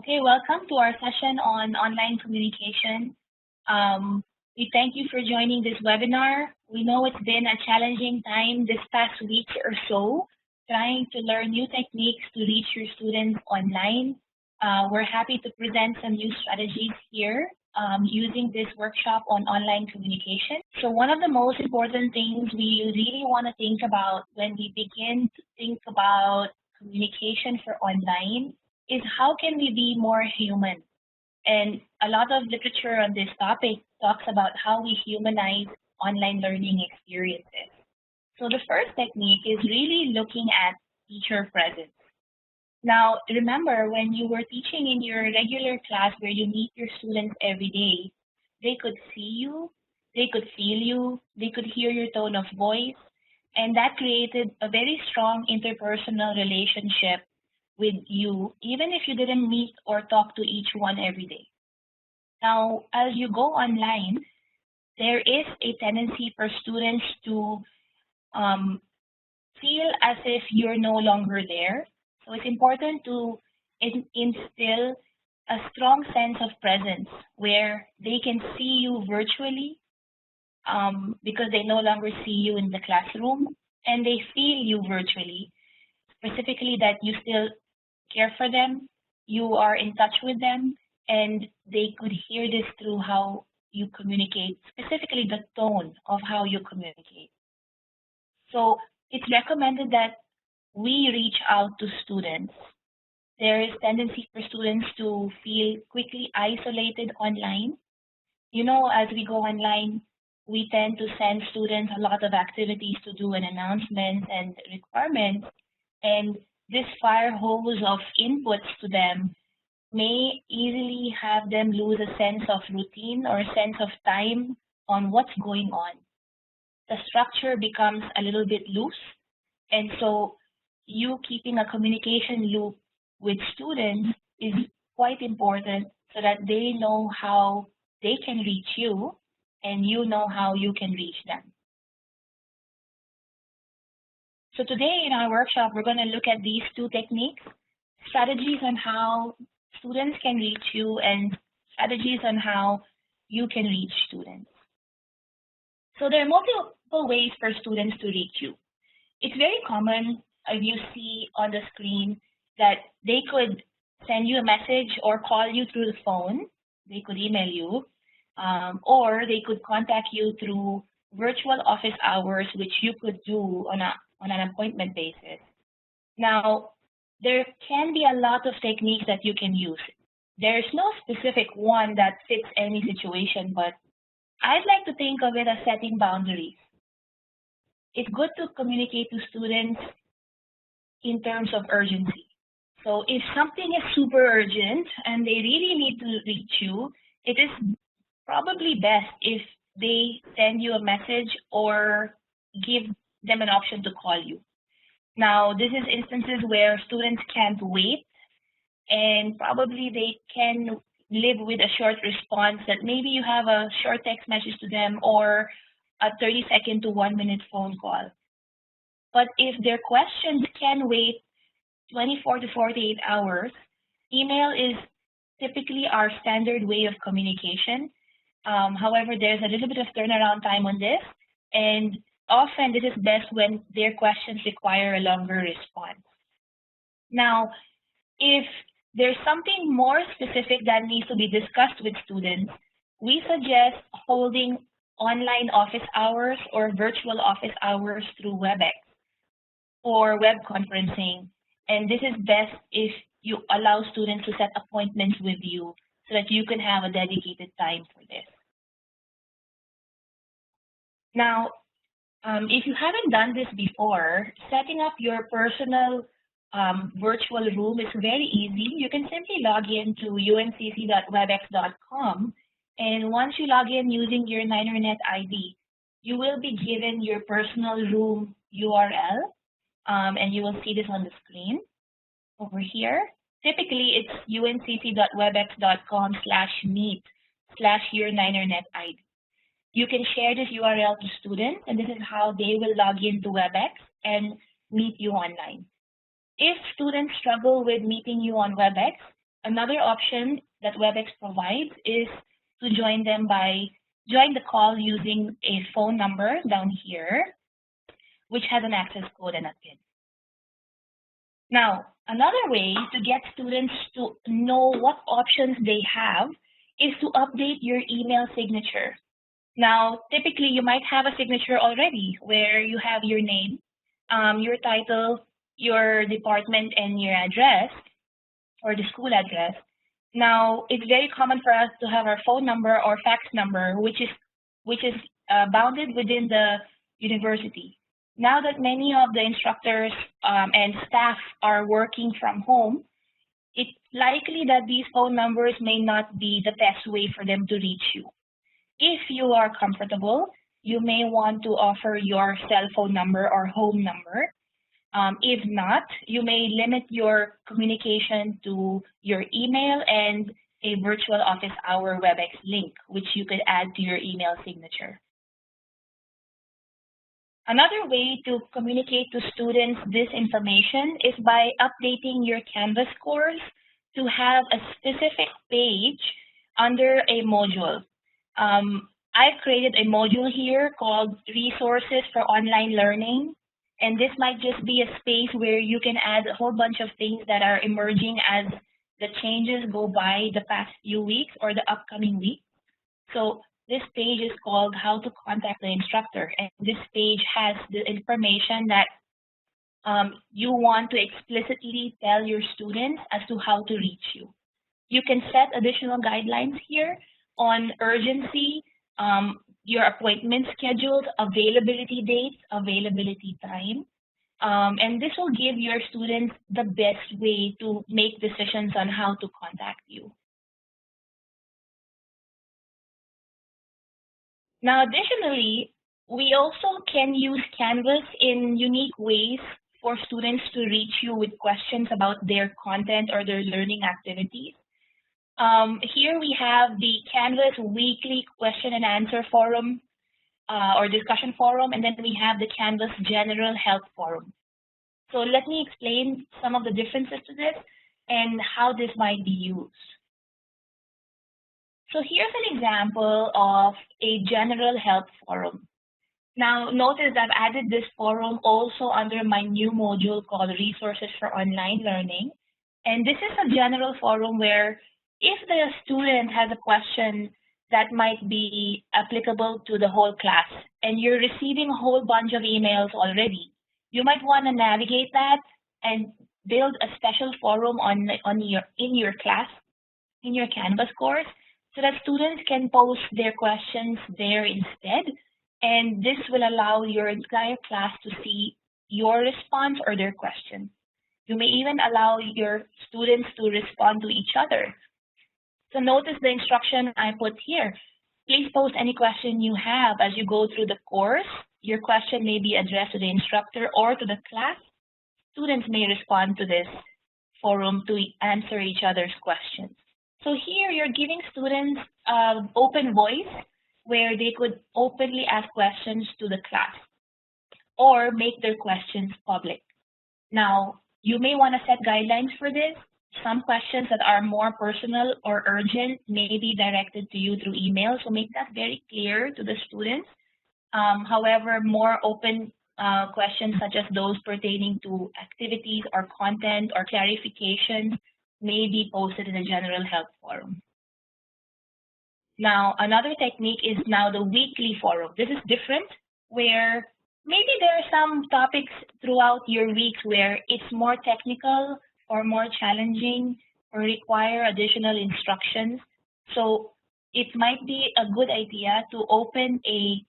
Okay, welcome to our session on online communication. We thank you for joining this webinar. We know it's been a challenging time this past week or so, trying to learn new techniques to reach your students online. We're happy to present some new strategies here using this workshop on online communication. So one of the most important things we really want to think about when we begin to think about communication for online is how can we be more human? And a lot of literature on this topic talks about how we humanize online learning experiences. So the first technique is really looking at teacher presence. Now, remember when you were teaching in your regular class where you meet your students every day, they could see you, they could feel you, they could hear your tone of voice, and that created a very strong interpersonal relationship with you, even if you didn't meet or talk to each one every day. Now, as you go online, there is a tendency for students to feel as if you're no longer there. So it's important to instill a strong sense of presence where they can see you virtually because they no longer see you in the classroom, and they feel you virtually, specifically that you still care for them, you are in touch with them, and they could hear this through how you communicate, specifically the tone of how you communicate. So it's recommended that we reach out to students. There is tendency for students to feel quickly isolated online. You know, as we go online, we tend to send students a lot of activities to do and announcements and requirements, and this fire hose of inputs to them may easily have them lose a sense of routine or a sense of time on what's going on. The structure becomes a little bit loose, and so you keeping a communication loop with students is quite important so that they know how they can reach you and you know how you can reach them. So today in our workshop, we're going to look at these two techniques, strategies on how students can reach you and strategies on how you can reach students. So there are multiple ways for students to reach you. It's very common, if you see on the screen, that they could send you a message or call you through the phone, they could email you, or they could contact you through virtual office hours, which you could do on an appointment basis. Now, there can be a lot of techniques that you can use. There's no specific one that fits any situation, but I'd like to think of it as setting boundaries. It's good to communicate to students in terms of urgency. So if something is super urgent and they really need to reach you, it is probably best if they send you a message or give them an option to call you. Now, this is instances where students can't wait, and probably they can live with a short response that maybe you have a short text message to them or a 30-second to 1-minute phone call. But if their questions can wait 24 to 48 hours, email is typically our standard way of communication. However, there's a little bit of turnaround time on this, and often this is best when their questions require a longer response. Now, if there's something more specific that needs to be discussed with students, we suggest holding online office hours or virtual office hours through WebEx or web conferencing. And this is best if you allow students to set appointments with you so that you can have a dedicated time for this. Now, if you haven't done this before, setting up your personal virtual room is very easy. You can simply log in to uncc.webex.com, and once you log in using your NinerNet ID, you will be given your personal room URL, and you will see this on the screen over here. Typically, it's uncc.webex.com/meet/your NinerNet ID. You can share this URL to students, and this is how they will log into WebEx and meet you online. If students struggle with meeting you on WebEx, Another option that WebEx provides is to join the call using a phone number down here, which has an access code and a PIN. Now, another way to get students to know what options they have is to update your email signature. Now, typically you might have a signature already where you have your name, your title, your department, and your address or the school address. Now, it's very common for us to have our phone number or fax number, which is bounded within the university. Now that many of the instructors and staff are working from home, it's likely that these phone numbers may not be the best way for them to reach you. If you are comfortable, you may want to offer your cell phone number or home number. If not, you may limit your communication to your email and a virtual office hour WebEx link, which you could add to your email signature. Another way to communicate to students this information is by updating your Canvas course to have a specific page under a module. I've created a module here called Resources for Online Learning, and this might just be a space where you can add a whole bunch of things that are emerging as the changes go by the past few weeks or the upcoming week. So this page is called How to Contact the Instructor, and this page has the information that you want to explicitly tell your students as to how to reach you. You can set additional guidelines here on urgency, your appointment schedules, availability dates, availability time, and this will give your students the best way to make decisions on how to contact you. Now, additionally, we also can use Canvas in unique ways for students to reach you with questions about their content or their learning activities. Here we have the Canvas weekly question and answer forum or discussion forum, and then we have the Canvas general help forum. So let me explain some of the differences to this and how this might be used. So here's an example of a general help forum. Now notice I've added this forum also under my new module called Resources for Online Learning. And this is a general forum where if the student has a question that might be applicable to the whole class and you're receiving a whole bunch of emails already, you might want to navigate that and build a special forum in your class, in your Canvas course, so that students can post their questions there instead. And this will allow your entire class to see your response or their question. You may even allow your students to respond to each other. So notice the instruction I put here. Please post any question you have as you go through the course. Your question may be addressed to the instructor or to the class. Students may respond to this forum to answer each other's questions. So here you're giving students open voice where they could openly ask questions to the class or make their questions public. Now, you may want to set guidelines for this. Some questions that are more personal or urgent may be directed to you through email, so make that very clear to the students. However, more open questions such as those pertaining to activities or content or clarifications may be posted in the general help forum. Now, another technique is now the weekly forum. This is different, where maybe there are some topics throughout your weeks where it's more technical or more challenging or require additional instructions. So it might be a good idea to open a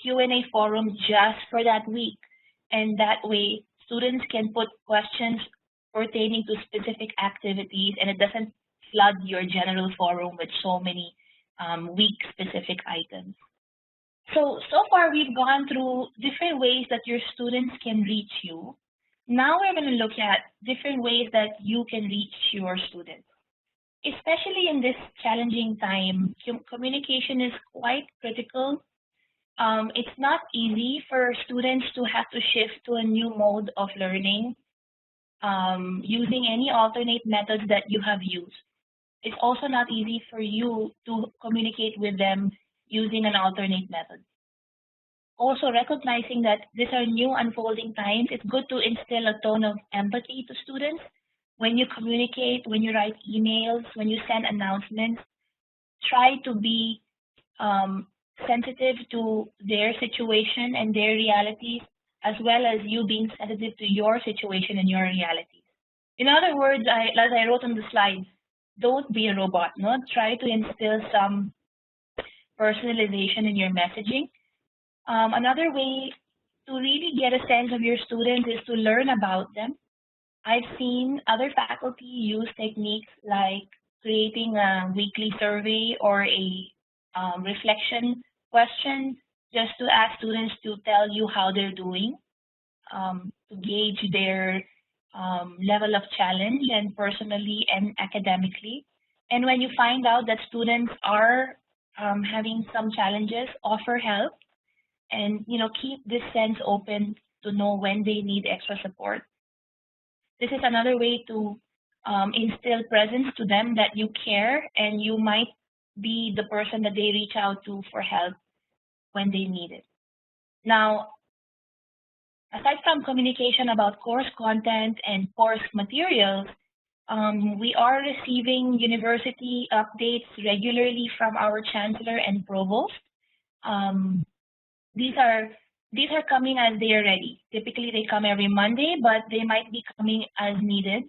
Q&A forum just for that week. And that way, students can put questions pertaining to specific activities, and it doesn't flood your general forum with so many week-specific items. So far we've gone through different ways that your students can reach you. Now we're going to look at different ways that you can reach your students. Especially in this challenging time, communication is quite critical. It's not easy for students to have to shift to a new mode of learning using any alternate methods that you have used. it's also not easy for you to communicate with them using an alternate method. Also, recognizing that these are new unfolding times, it's good to instill a tone of empathy to students. When you communicate, when you write emails, when you send announcements, try to be um, sensitive to their situation and their realities, as well as you being sensitive to your situation and your realities. In other words, as I wrote on the slide, don't be a robot. No, try to instill some personalization in your messaging. Another way to really get a sense of your students is to learn about them. I've seen other faculty use techniques like creating a weekly survey or a reflection question just to ask students to tell you how they're doing, to gauge their level of challenge and personally and academically. And when you find out that students are having some challenges, offer help and keep this sense open to know when they need extra support. This is another way to instill presence to them that you care and you might be the person that they reach out to for help when they need it. Now, aside from communication about course content and course materials, we are receiving university updates regularly from our chancellor and provost. Um, these are coming as they are ready. Typically, they come every Monday, but they might be coming as needed.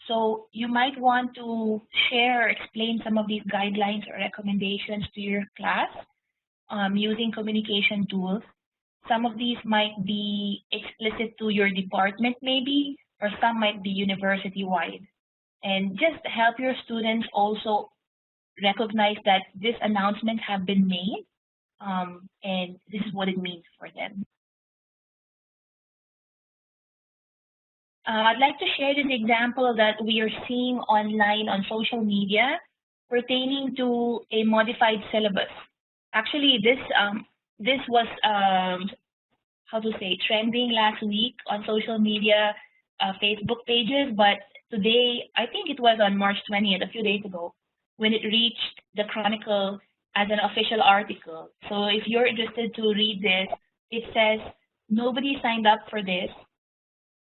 So you might want to share or explain some of these guidelines or recommendations to your class using communication tools. Some of these might be explicit to your department maybe, or some might be university-wide. And just help your students also recognize that these announcements have been made and this is what it means for them. I'd like to share this example that we are seeing online on social media pertaining to a modified syllabus. Actually, this was how to say trending last week on social media, Facebook pages, but today I think it was on March 20th, a few days ago, when it reached the Chronicle as an official article. So if you're interested to read this, it says nobody signed up for this.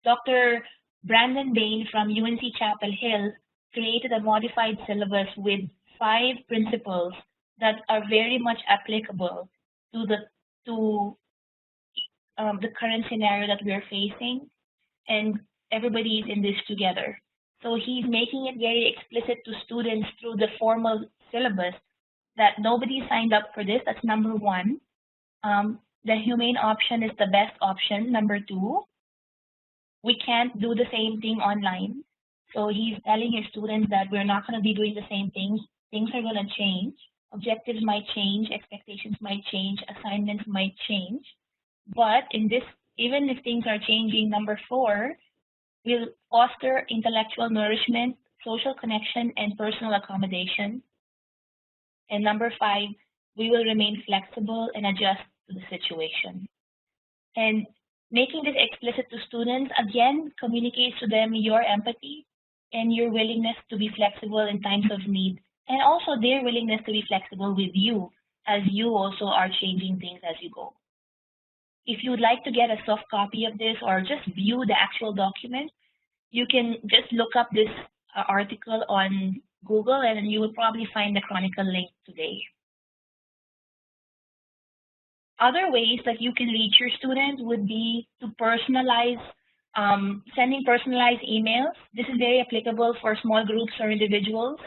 Dr. Brandon Bain from UNC Chapel Hill created a modified syllabus with 5 principles that are very much applicable to the current scenario that we're facing, and everybody is in this together. So he's making it very explicit to students through the formal syllabus that nobody signed up for this. That's number 1. The humane option is the best option. Number 2, we can't do the same thing online. So he's telling his students that we're not going to be doing the same things. Things are going to change. Objectives might change. Expectations might change. Assignments might change. But in this, even if things are changing, number 4, we'll foster intellectual nourishment, social connection, and personal accommodation. And number 5, we will remain flexible and adjust to the situation. And making this explicit to students, again, communicates to them your empathy and your willingness to be flexible in times of need, and also their willingness to be flexible with you as you also are changing things as you go. If you would like to get a soft copy of this or just view the actual document, you can just look up this article on Google and you will probably find the Chronicle link today. Other ways that you can reach your students would be to personalize, sending personalized emails. This is very applicable for small groups or individuals.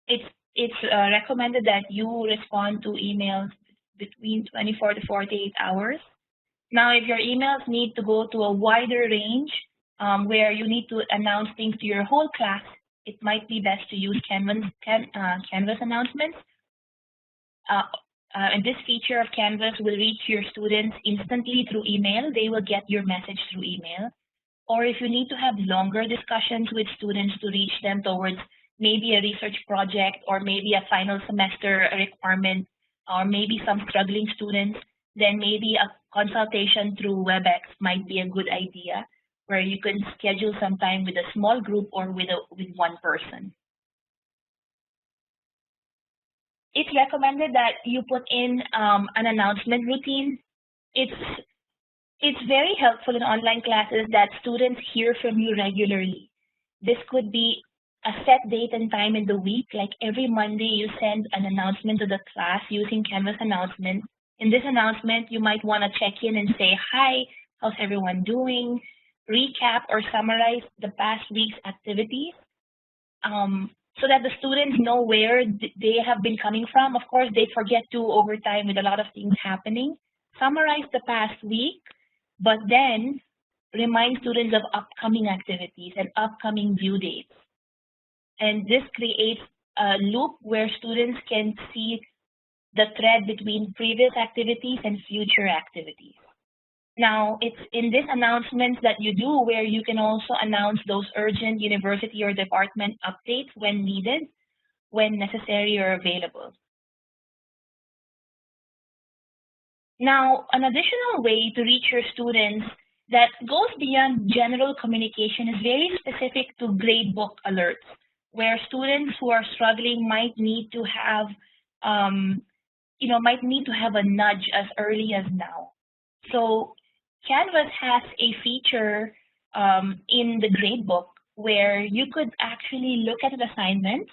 It's recommended that you respond to emails between 24 to 48 hours. Now, if your emails need to go to a wider range where you need to announce things to your whole class, it might be best to use Canvas announcements. And this feature of Canvas will reach your students instantly through email. They will get your message through email. Or if you need to have longer discussions with students to reach them towards maybe a research project or maybe a final semester requirement or maybe some struggling students, then maybe a consultation through WebEx might be a good idea where you can schedule some time with a small group or with one person. it's recommended that you put in an announcement routine. It's it's very helpful in online classes that students hear from you regularly. This could be a set date and time in the week, like every Monday you send an announcement to the class using Canvas announcement. In this announcement, you might want to check in and say, hi, how's everyone doing? Recap or summarize the past week's activities so that the students know where they have been coming from. Of course, they forget to over time with a lot of things happening. Summarize the past week, but then remind students of upcoming activities and upcoming due dates. And this creates a loop where students can see the thread between previous activities and future activities. Now, it's in this announcements that you do where you can also announce those urgent university or department updates when needed, when necessary or available. Now, an additional way to reach your students that goes beyond general communication is very specific to gradebook alerts, where students who are struggling might need to have, might need to have a nudge as early as now. So Canvas has a feature in the gradebook where you could actually look at an assignment,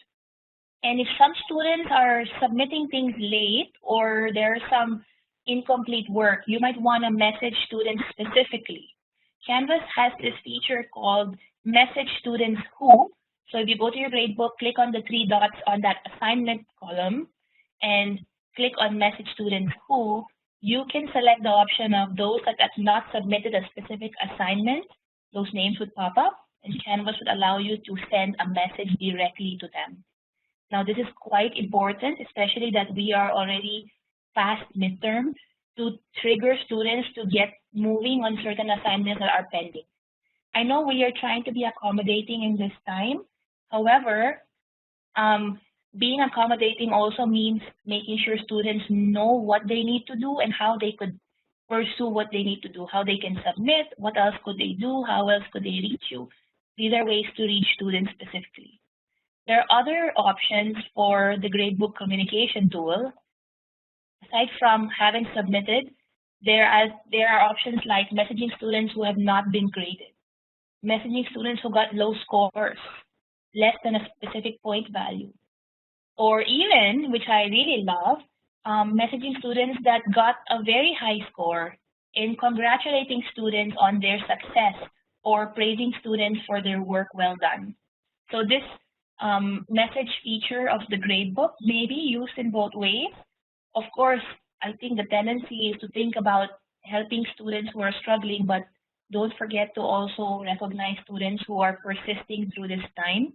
and if some students are submitting things late or there's some incomplete work, you might want to message students specifically. Canvas has this feature called Message Students Who. So if you go to your gradebook, click on the three dots on that assignment column and click on Message Students Who, you can select the option of those that have not submitted a specific assignment. Those names would pop up, and Canvas would allow you to send a message directly to them. Now, this is quite important, especially that we are already past midterm, to trigger students to get moving on certain assignments that are pending. I know we are trying to be accommodating in this time. However, being accommodating also means making sure students know what they need to do and how they could pursue what they need to do, how they can submit, what else could they do, how else could they reach you. These are ways to reach students specifically. There are other options for the gradebook communication tool. Aside from having submitted, there are options like messaging students who have not been graded, messaging students who got low scores, less than a specific point value, or even, which I really love, messaging students that got a very high score in congratulating students on their success or praising students for their work well done. So this message feature of the gradebook may be used in both ways. Of course, I think the tendency is to think about helping students who are struggling, but don't forget to also recognize students who are persisting through this time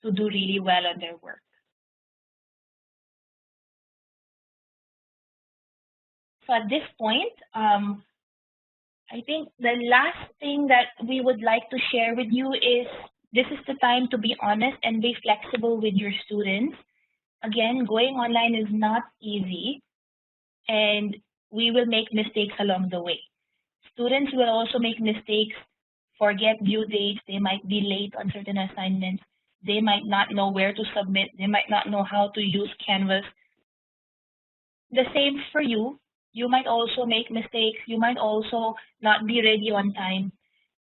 to do really well on their work. So at this point, I think the last thing that we would like to share with you is this is the time to be honest and be flexible with your students. Again, going online is not easy, and we will make mistakes along the way. Students will also make mistakes, forget due dates, they might be late on certain assignments, they might not know where to submit, they might not know how to use Canvas. The same for you. You might also make mistakes, you might also not be ready on time.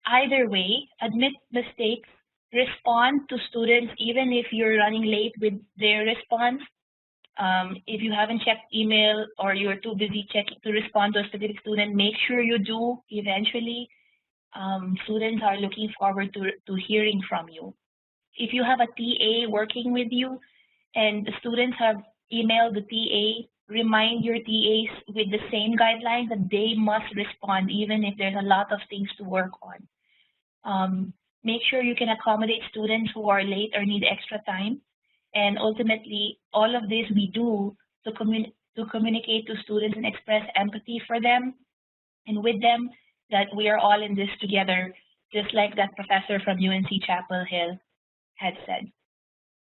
Either way, admit mistakes, respond to students even if you're running late with their response. If you haven't checked email or you're too busy checking to respond to a specific student, make sure you do eventually. Students are looking forward to hearing from you. If you have a TA working with you and the students have emailed the TA, remind your TAs with the same guidelines that they must respond even if there's a lot of things to work on. Make sure you can accommodate students who are late or need extra time. And ultimately, all of this we do to communicate to students and express empathy for them and with them, that we are all in this together, just like that professor from UNC Chapel Hill had said.